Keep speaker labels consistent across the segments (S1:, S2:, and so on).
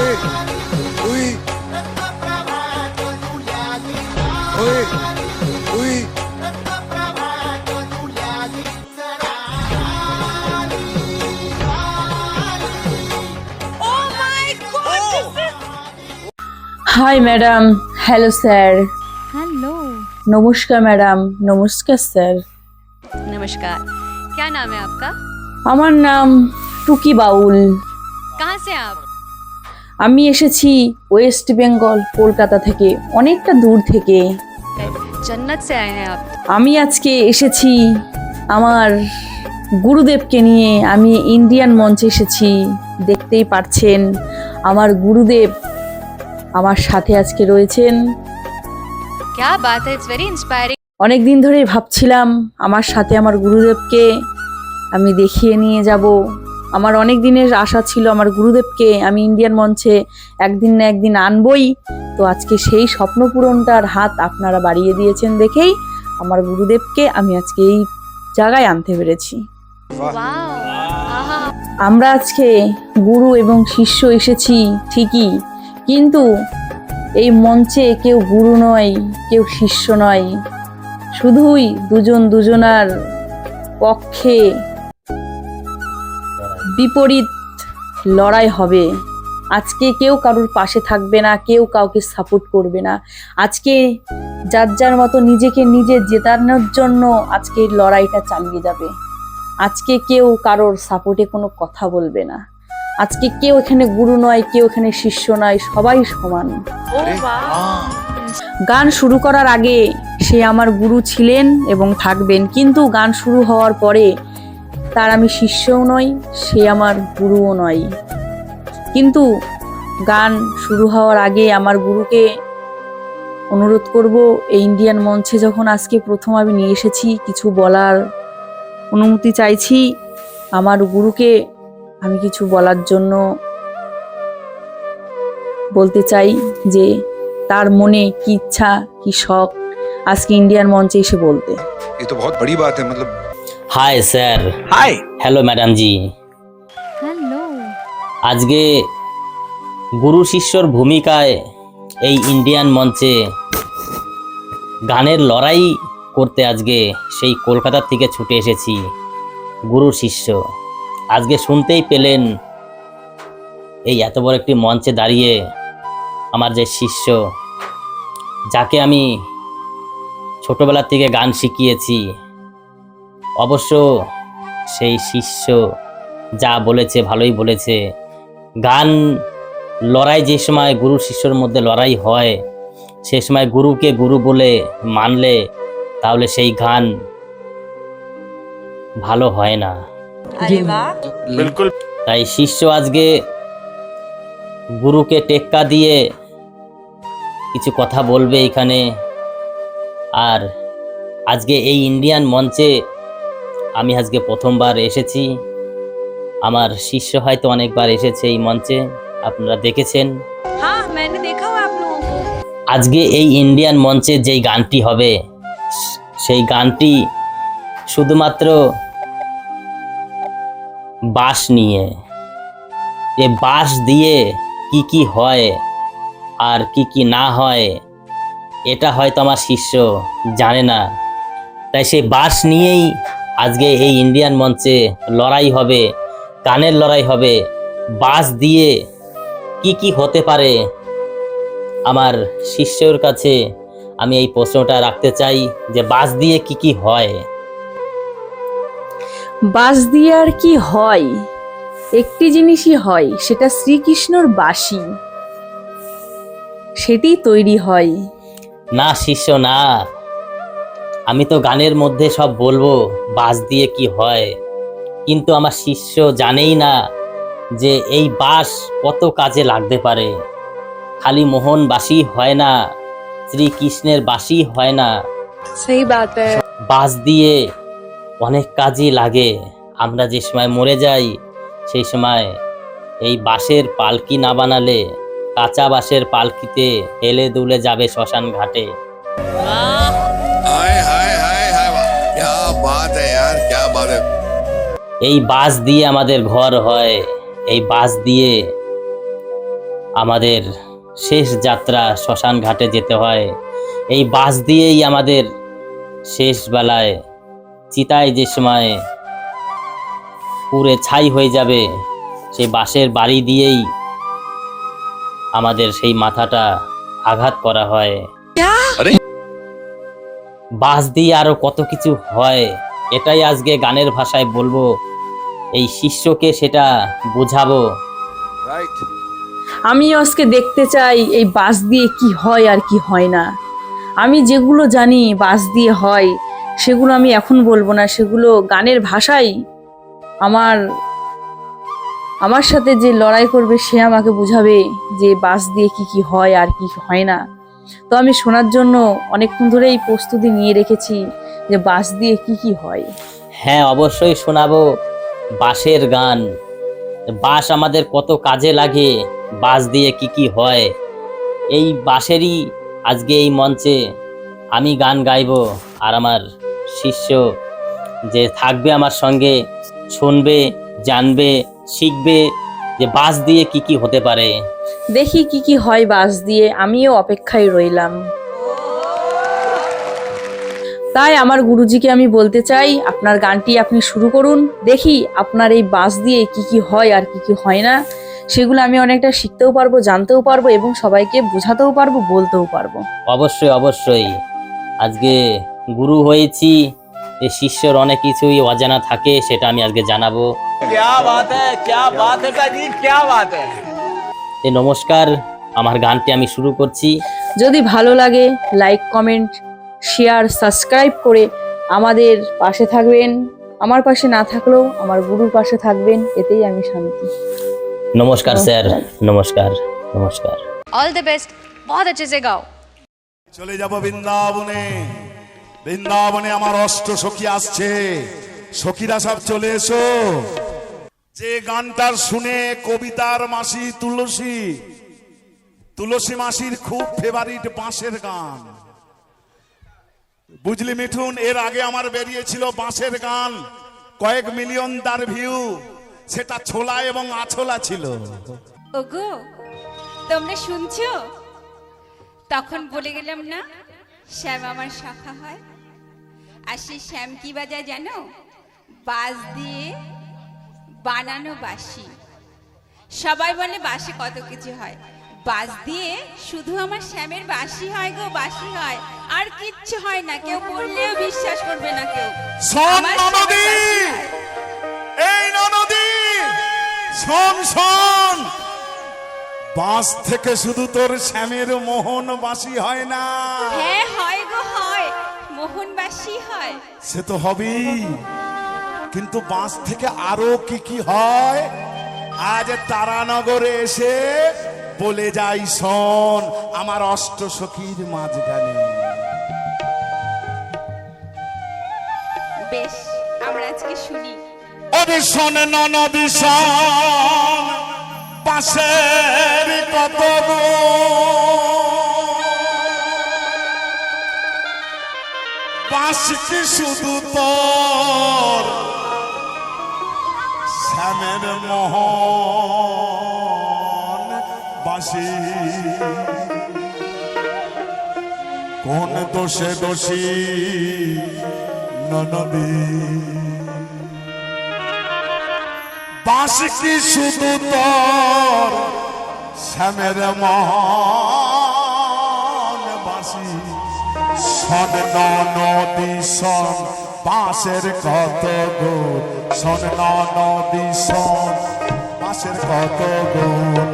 S1: ओए ओए ओए ओए
S2: high madam, hello sir.
S3: Hello.
S2: নমস্কার ম্যাডাম, নমস্কার স্যার।
S3: नमस्कार। क्या नाम है आपका?
S2: আমার নাম টুকি বাউল।
S3: कहाँ से आप?
S2: আমি এসেছি ওয়েস্ট বেঙ্গল, কলকাতা থেকে, অনেকটা দূর থেকে।
S3: जन्नत से आए हैं आप?
S2: আমি আজকে এসেছি আমার গুরুদেবকে নিয়ে। আমি ইন্ডিয়ান মঞ্চে এসেছি, দেখতেই পারছেন আমার গুরুদেব আমার সাথে আজকে রয়েছেন।
S3: क्या बात है, इट्स वेरी इंस्पायरिंग।
S2: অনেক দিন ধরেই ভাবছিলাম আমার সাথে আমার গুরুদেবকে আমি দেখিয়ে নিয়ে যাব। আমার অনেক দিনের আশা ছিল আমার গুরুদেবকে আমি ইন্ডিয়ান মঞ্চে একদিন না একদিন আনবই। তো আজকে সেই স্বপ্ন পূরণটার হাত আপনারা বাড়িয়ে দিয়েছেন দেখেই আমার গুরুদেবকে আমি আজকে এই জায়গায় আনতে পেরেছি।
S3: वाओ, आहा।
S2: আমরা আজকে গুরু এবং শিষ্য এসেছি ঠিকই, কিন্তু এই মঞ্চে কেউ গুরু নয়, কেউ শিষ্য নয়, শুধুই দুজন দুজনার পক্ষে বিপরীত লড়াই হবে। আজকে কেউ কারোর পাশে থাকবে না, কেউ কাউকে সাপোর্ট করবে না। আজকে যার যার মতো নিজেকে নিজে জেতানোর জন্য আজকে এই লড়াইটা চালিয়ে যাবে। আজকে কেউ কারোর সাপোর্টে কোনো কথা বলবে না। আজকে কেউ এখানে গুরু নয়, কেউ এখানে শিষ্য নয়, সবাই সমান। গান শুরু করার আগে সে আমার গুরু ছিলেন এবং থাকবেন, কিন্তু গান শুরু হওয়ার পরে তার আমি শিষ্যও নই, সে আমার গুরুও নয়। কিন্তু গান শুরু হওয়ার আগে আমার গুরুকে অনুরোধ করব, এই ইন্ডিয়ান মঞ্চে যখন আজকে প্রথম আমি নিয়ে এসেছি, কিছু বলার অনুমতি চাইছি। আমার গুরুকে আমি কিছু বলার জন্য বলতে চাই যে তার মনে কি ইচ্ছা কি শখ আজকে ইন্ডিয়ান মঞ্চে এসে বলতে।
S1: ये तो बहुत बड़ी बात है मतलब।
S4: Hi sir.
S1: Hi.
S4: Hello madam ji.
S3: Hello.
S4: আজকে গুরু শিষ্যর ভূমিকায় এই ইন্ডিয়ান মঞ্চে গানের লড়াই করতে আজকে সেই কলকাতা থেকে ছুটে এসেছি। গুরু শিষ্য আজকে শুনতেই পেলেন, এই এত বড় একটি মঞ্চে দাঁড়িয়ে আমার যে শিষ্য, যাকে আমি ছোটবেলা থেকে গান শিখিয়েছি, অবশ্য সেই শিষ্য যা বলেছে ভালোই বলেছে। গান লড়াই যে সময় গুরু শিষ্যর মধ্যে লড়াই হয়, সে সময় গুরুকে গুরু বলে মানলে তাহলে সেই গান ভালো হয় না।
S1: बिल्कुल।
S4: তাই শিষ্য আজকে গুরুকে টেক্কা দিয়ে কিছু কথা বলবে এখানে। আর আজকে এই ইন্ডিয়ান মঞ্চে আমি আজকে প্রথমবার এসেছি। আমার শিষ্য হয়তো অনেকবার এসেছে এই মঞ্চে, আপনারা দেখেছেন।
S3: हाँ, मैंने देखा हुआ आप लोगों को।
S4: আজকে এই ইন্ডিয়ান মঞ্চে যেই গানটি হবে, সেই গানটি শুধুমাত্র বাঁশ নিয়ে। এ বাঁশ দিয়ে কি কি হয় আর কি কি না হয় এটা হয়তো আমার শিষ্য জানে না। তাই সেই বাঁশ নিয়েই আজকে এই ইন্ডিয়ান মঞ্চে লড়াই হবে, গানের লড়াই হবে। বাঁশ দিয়ে কি কি হতে পারে, আমার শিষ্যর কাছে আমি এই প্রশ্নটা রাখতে চাই যে বাঁশ দিয়ে কি কি হয়।
S2: বাঁশ দিয়ে আর কি হয়? একটি জিনিসই হয়, সেটা শ্রীকৃষ্ণর বাঁশি, সেটি তৈরি হয়।
S4: না শিষ্য না, আমি তো গানের মধ্যে সব বলবো বাঁশ দিয়ে কি হয়, কিন্তু আমার শিষ্য জানেই না যে এই বাঁশ কত কাজে লাগতে পারে। খালি মোহন বাঁশি হয় না, শ্রীকৃষ্ণের বাঁশি হয় না,
S3: सही बात है।
S4: বাঁশ দিয়ে অনেক কাজই লাগে। আমরা যে সময় মরে যাই সেই সময় এই বাঁশের পালকি না বানালে কাঁচা বাঁশের পালকিতে হেলে দুলে যাবে শ্মশান ঘাটে।
S1: हाय हाय हाय हाय वाह, क्या बात है यार, क्या बात है।
S4: এই বাঁশ দিয়ে আমাদের ঘর হয়, এই বাঁশ দিয়ে আমাদের শেষ যাত্রা শ্মশান ঘাটে যেতে হয়। এই বাস দিয়েই আমাদের শেষ বেলায় চিতায় যে সময় পুড়ে ছাই হয়ে যাবে, সেই বাঁশের বাড়ি দিয়েই আমাদের সেই মাথাটা আঘাত করা হয়। বাঁশ দিয়ে আরো কত কিছু হয়, এটাই আজকে গানের ভাষায় বলবো, এই শিষ্যকে সেটা বোঝাবো।
S1: রাইট।
S2: আমি আজকে দেখতে চাই এই বাঁশ দিয়ে কি হয় আর কি হয় না। আমি যেগুলো জানি বাঁশ দিয়ে হয় সেগুলো আমি এখন বলবো না, সেগুলো গানের ভাষায় আমার সাথে যে লড়াই করবে সে আমাকে বুঝাবে যে বাঁশ দিয়ে কি কি হয় আর কি হয় না। তো আমি শোনার জন্য অনেকক্ষণ ধরেই প্রস্তুতি নিয়ে রেখেছি যে বাঁশ দিয়ে কি কি হয়।
S4: হ্যাঁ, অবশ্যই শোনাবো বাঁশের গান। বাঁশ আমাদের কত কাজে লাগে, বাঁশ দিয়ে কি কি হয়, এই বাঁশেরই আজকে এই মঞ্চে আমি গান গাইবো। আর আমার শিষ্য যে থাকবে আমার সঙ্গে, শুনবে, জানবে, শিখবে যে বাঁশ দিয়ে কি কি হতে পারে।
S2: দেখি কি কি হয় বাঁশ দিয়ে, আমিও অপেক্ষায় রইলাম। তাই আমার গুরুজিকে আমি বলতে চাই, আপনার গানটি আপনি শুরু করুন, দেখি আপনার এই বাঁশ দিয়ে কি কি হয় আর কি কি হয় না, সেগুলো আমি অনেকটা শিখতেও পারবো, জানতেও পারবো এবং সবাইকে বোঝাতেও পারবো, বলতেও পারবো।
S4: অবশ্যই অবশ্যই, আজকে গুরু হয়েছি, এই শিষ্যর অনেক কিছুই অজানা থাকে, সেটা আমি আজকে জানাবো। নমস্কার, আমার গানটি আমি শুরু করছি।
S2: যদি ভালো লাগে লাইক, কমেন্ট, শেয়ার, সাবস্ক্রাইব করে আমাদের পাশে থাকবেন। আমার পাশে না থাকলেও আমার গুরুর পাশে থাকবেন, এতেই আমি শান্তি।
S4: নমস্কার স্যার, নমস্কার নমস্কার।
S3: ऑल द बेस्ट, बहुत अच्छे से गाओ।
S5: চলে যাব বৃন্দাবনে। বৃন্দাবনে আমার অষ্ট সখী আসছে, সখীরা সব চলে এসো। যে গানটার শুনে কবিতার মাসি তুলসী, তুলসী মাসির খুব ফেভারিট বাঁশের গান, বুঝলি মিঠুন? এর আগে আমার বেরিয়েছিল বাঁশের গান, কয়েক মিলিয়ন তার ভিউ, সেটা ছোলা এবং আছোলা ছিল।
S6: ওগো, তোমরা শুনছো? তখন বলে গেলাম না শ্যাম আমার শাখা হয়। আর সেই শ্যাম কি বাজায় জানো? বাঁশ দিয়ে বানানো বাঁশি। সবাই বলে বাঁশি কত কিছু হয়, বাঁশ দিয়ে শুধু আমার শ্যামের বাঁশি হয় গো, বাঁশি হয়, আর কিচ্ছু হয় না। কেউ বললেও বিশ্বাস করবে না কেউ।
S5: শোন
S6: আমার
S5: ননদি,
S6: শ্যামের বাঁশি হয়।
S5: এই ননদি, শোন শোন, বাঁশ থেকে শুধু তোর শ্যামের মোহন বাঁশি হয় না।
S6: হ্যাঁ হয় গো, হয়, মোহন বাঁশি হয়।
S5: সে তো হবেই, কিন্তু বাঁশ থেকে আরো কি কি হয় আজ তারানগরে এসে বলে যাই শোন আমার অষ্ট সখীর মাঝখানে।
S6: বেশ, আমরা আজকে শুনি।
S5: ওরে শোন ননদি শোন, বাঁশের কত বাঁশ কি শুধু তোর শ্যামের মোহন বাঁশি, কোন দোষে দোষী ননদি? বাঁশ কি শুধু তোর শ্যামের মোহন বাঁশি, শোন নদী শোন বাঁশের কত গুণ, শোন নদী শোন বাঁশের কত গুণ।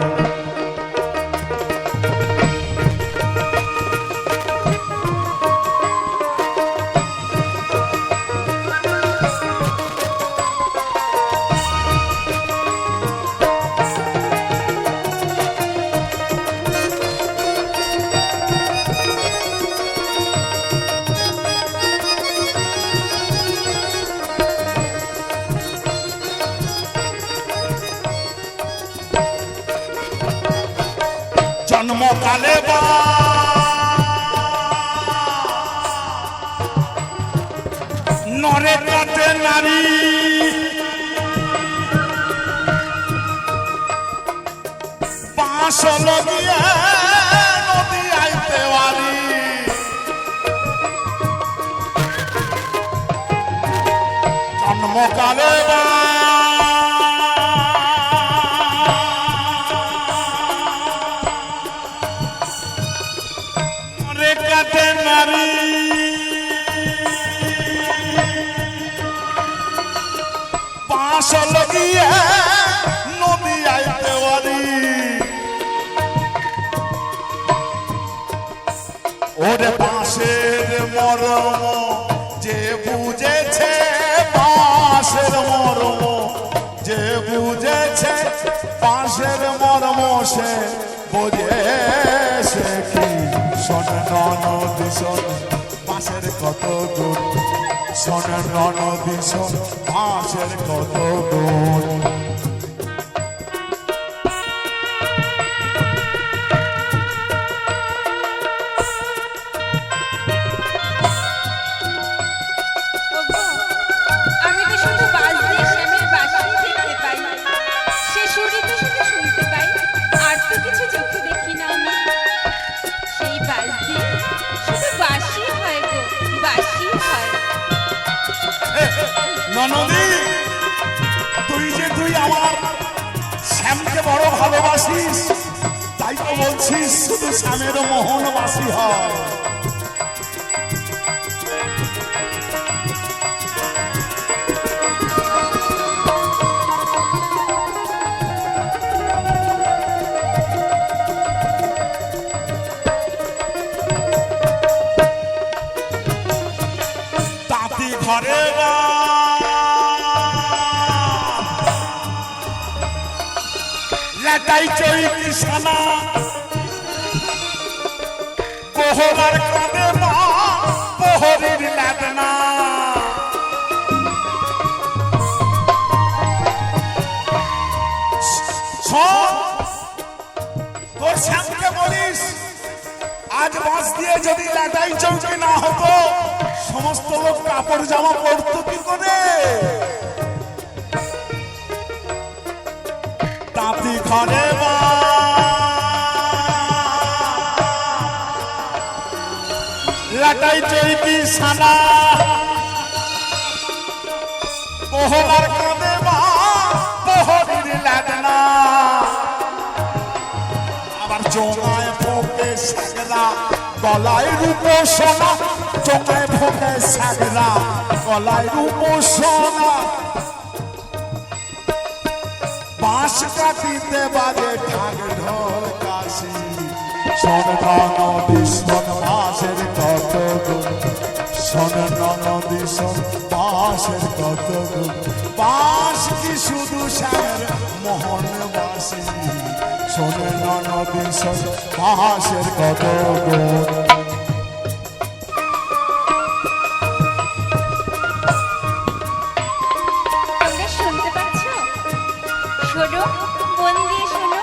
S5: জন্মকালে নরে কাটে নারী, আসল গিয়ে নদী আইতে পারি জন্মকালে রেখাতে নারী আসল গিয়ে নদী আইতে পারি ওরে বাঁশের মরম যে বুঝেছে বাঁশের মরম যে বুঝেছে বাঁশের মরম সে বোঝেছে কি শোন নদী শোন বাঁশের কত দূর শোন নদী শোন বাঁশের কত দূর
S6: ওগো, আমি তো শুধু বাঁশ দিয়ে শ্যামের বাঁশি দেখতে পাই, সে সুরই তো শুধু শুনতে পাই, আর তো কিছু চোখে দেখি না আমি। সেই বাঁশ দিয়ে শুধু বাঁশি হয় গো, বাঁশি হয়।
S5: ননদী তুই আমার শ্যামকে বড় ভালোবাসিস, তাই তো বলছিস শুধু শ্যামের মোহনবাসী হয়। তাঁতি ঘরে লাটাই চই কৃষ্ণা পোহরার কাঁদে মা পোহরির লাদনা তোর শ্যামকে বলিস আজ বাঁশ দিয়ে যদি লাটাই চৌকি না হতো সমস্ত লোক কাপড় জামা পরতো কি করে? তাঁতি ঘরে লাটাই চৈকি সানা পোহরার কাঁদে মা পোহরির লাদনা আবার চোঙায় ফোকে সাগরা গলায় রূপ সোনা চোঙায় ফোকে সাগরা গলায় রূপ সোনা বাঁশ কাটিতে বাজে ঢাক ঢোল কাশি শোন নদী শোন বাঁশের কত গুণ শোন নদী শোন বাঁশের কত গুণ বাঁশ কি শুধু শ্যামের মোহনবাসী শোন নদী শোন বাঁশের কত গুণ
S6: তোমরা শুনতে পাচ্ছ? শোনো, মন দিয়ে শোনো,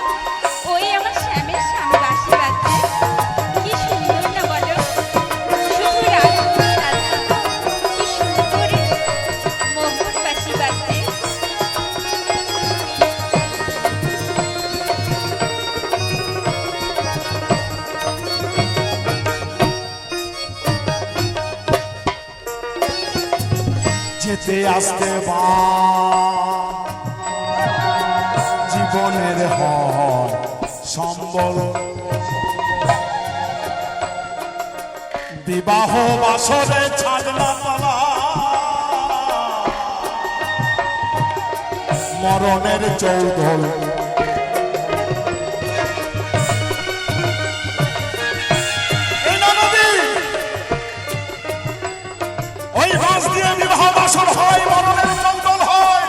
S6: ওই আমার শ্যামের স্বামী বাঁশি বাজছে। কি সুন্দর না বলো? শুধু রাধা রাধা, কি সুন্দর মোহন বাঁশি বাজছে।
S5: যেতে আসতে বা জীবনের হয় সম্বল বিবাহ বাসরে ছাড়না তালা মরণের চৌধল ওই বাঁশ দিয়ে বিবাহ বাসর হয় মরণের চৌধল হয়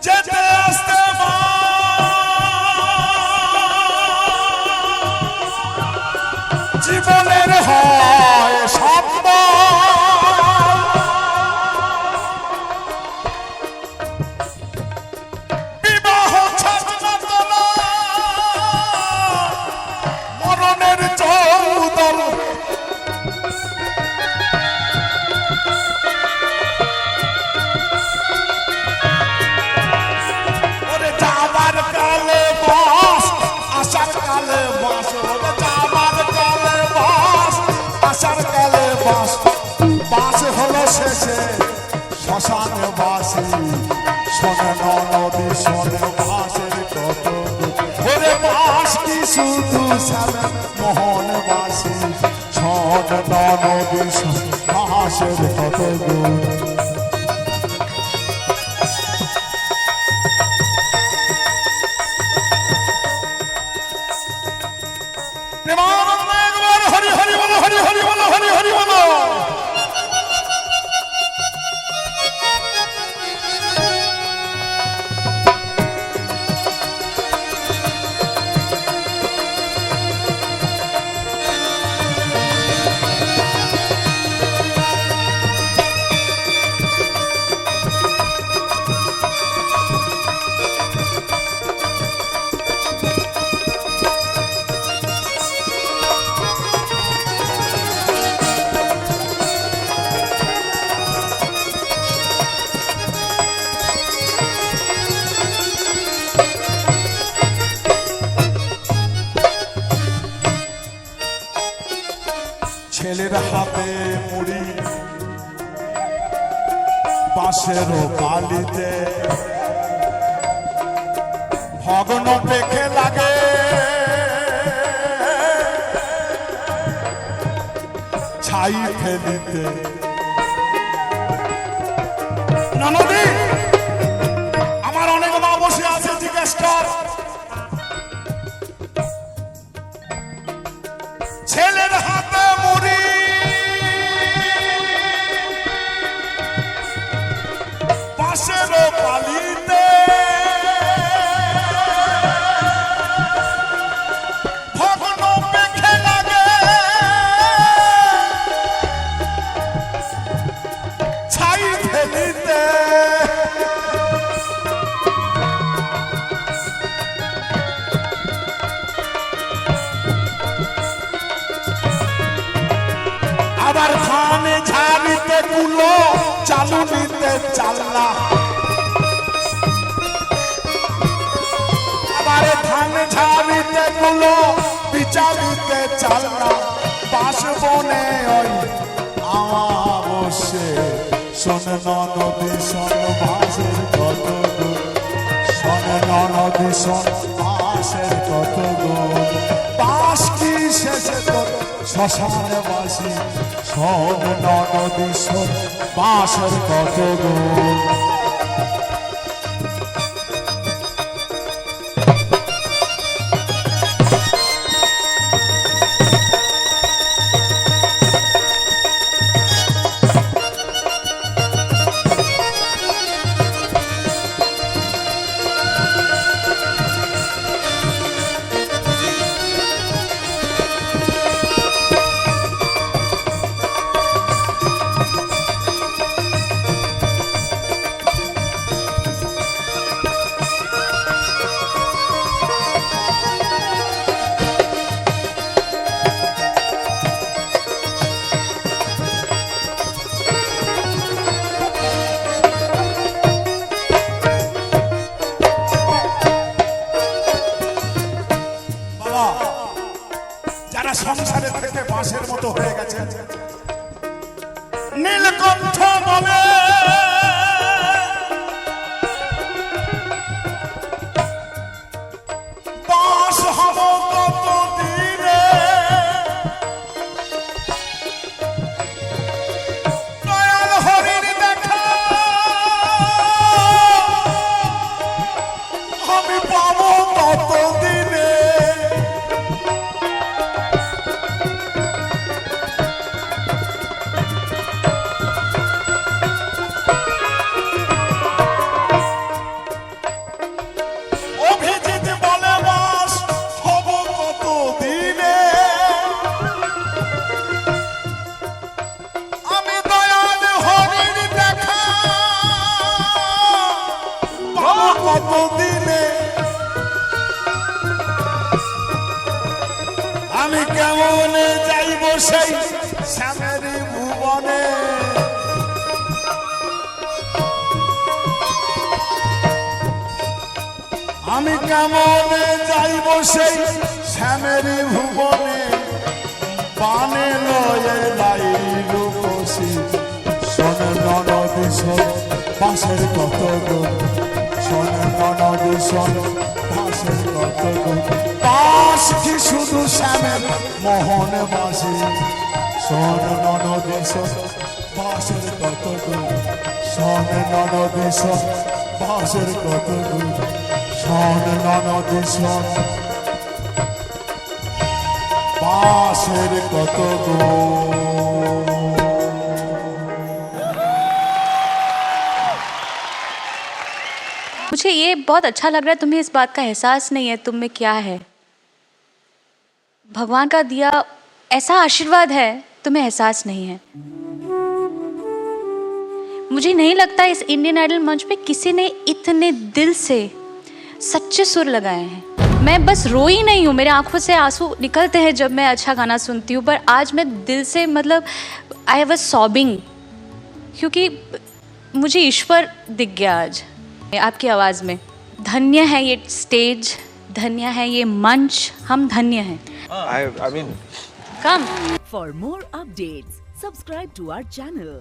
S5: যেতে আসতে জীবনের হয় বিবাহ ছাড়না তোলা মরণের চৌদল শেষে শ্মশানে বাসি শোনে নদী শোনে বাসের কত ওরে বাস কি শুধু শ্যামে মোহন বাসি শোনে নদী বাসের কত গুণ হরি হরি বলো হরি হরি বলো হরি হরি বলো ছেলের হাতে মুড়ি বাঁশের বালিতে ভগ্ন পেখে লাগে ছাই ফেলিতে ননদি আমার অনেক মা বসে আছে জিজ্ঞেস কর ছেলের হাতে মুড়ি পাশের পালিতে ভগ্ন পেখে লাগে ছাই ফেলিতে আবার ধানে ঝাড়িতে কুলো চালু নিতে চাল্লা আবার ধানে ঝাড়িতে কুলো বিচারিতে চাল্লা পাশ বনে ওই বসে শোন নদী শোন বাঁশের কত গুণ শোন নদী শোন বাঁশের কত গুণ বাঁশ কি শেষে তোর শ্মশানে বাসি শোন নদী শোন বাঁশের কত গুণ যারা সংসারে থেকে বাঁশের মতো হয়ে গেছে নীলকণ্ঠ বলে বাঁশ হব কত দিনে দয়াল হরির দেখা আমি পাবো কত দিনে আমি কেমন যাইব সেই শ্যামের ভুবনে আমি কেমন যাইব সেই শ্যামের ভুবনে পানে লয়ে লাইলু বসি শোনে শোন বাঁশের কত গুণ শোন ননদে শোন বাঁশের কত গুণ বাঁশ কি শুধু শ্যামের মোহন বাঁশি শোন ননদে শোন বাঁশের কত গুণ শোন ননদে শোন বাঁশের কত গুণ শোন ননদে শোন বাঁশের কত গুণ।
S3: मुझे ये बहुत अच्छा लग रहा है, तुम्हें इस बात का एहसास नहीं है तुम में क्या है। भगवान का दिया ऐसा आशीर्वाद है, तुम्हें एहसास नहीं है। मुझे नहीं लगता इस इंडियन आइडल मंच पे किसी ने इतने दिल से सच्चे सुर लगाए हैं। मैं बस रोई नहीं हूँ, मेरे आंखों से आंसू निकलते हैं जब मैं अच्छा गाना सुनती हूँ, पर आज मैं दिल से मतलब आई वाज सॉबिंग, क्योंकि मुझे ईश्वर दिख गया आज आपकी आवाज़ में। धन्य है ये स्टेज, धन्य है ये मंच, हम धन्य हैं।
S1: I mean,
S3: come
S7: For more updates, subscribe to our channel